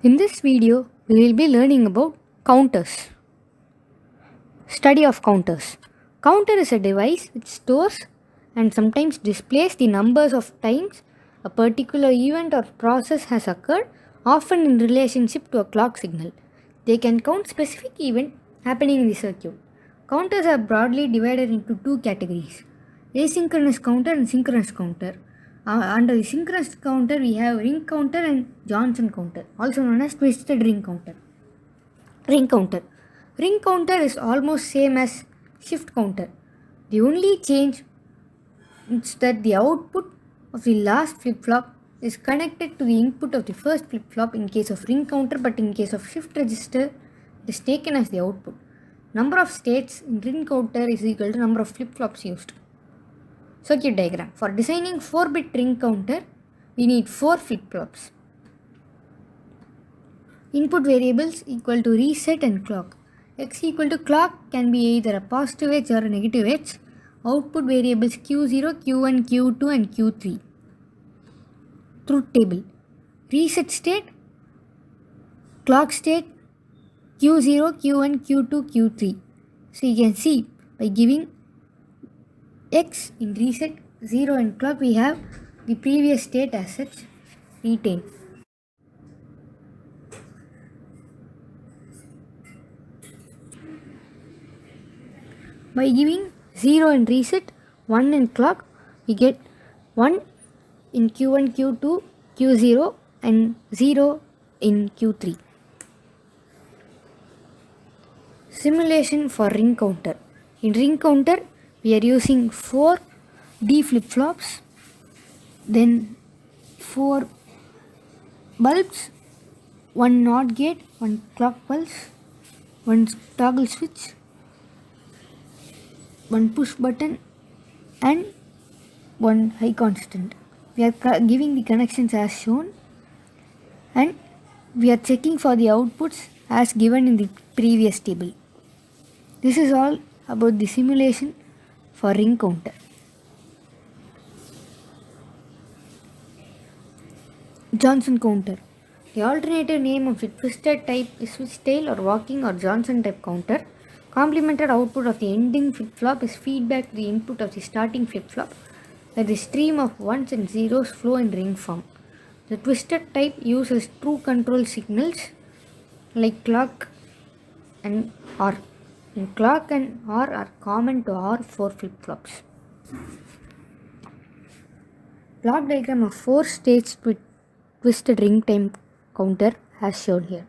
In this video, we will be learning about counters. Study of counters. Counter is a device which stores and sometimes displays the numbers of times a particular event or process has occurred, often in relationship to a clock signal. They can count specific event happening in the circuit. Counters are broadly divided into two categories: asynchronous counter and synchronous counter. Under the synchronous counter, we have ring counter and Johnson counter, also known as twisted ring counter. Ring counter. Ring counter is almost same as shift counter. The only change is that the output of the last flip-flop is connected to the input of the first flip-flop in case of ring counter, but in case of shift register, it is taken as the output. Number of states in ring counter is equal to number of flip-flops used. Circuit diagram. For designing 4-bit ring counter, we need 4 flip-flops. Input variables equal to reset and clock. X equal to clock can be either a positive edge or a negative edge. Output variables Q0, Q1, Q2 and Q3. Truth table. Reset state, clock state, Q0, Q1, Q2, Q3. So you can see by giving X in reset, 0 in clock, we have the previous state as such retained. By giving 0 in reset, 1 in clock, we get 1 in Q1, Q2, Q0 and 0 in Q3. Simulation for ring counter. In ring counter, we are using 4 D flip-flops, then 4 bulbs, 1 NOT gate, 1 clock pulse, 1 toggle switch, 1 push button and 1 high constant. We are giving the connections as shown and we are checking for the outputs as given in the previous table. This is all about the simulation for ring counter. Johnson counter. The alternative name of the twisted type is switch tail or walking or Johnson type counter. Complemented output of the ending flip-flop is feedback to the input of the starting flip-flop, where the stream of ones and zeros flow in ring form. The twisted type uses true control signals like clock and OR. And clock and OR are common to all 4 flip-flops. Block diagram of 4 states with twisted ring time counter as shown here.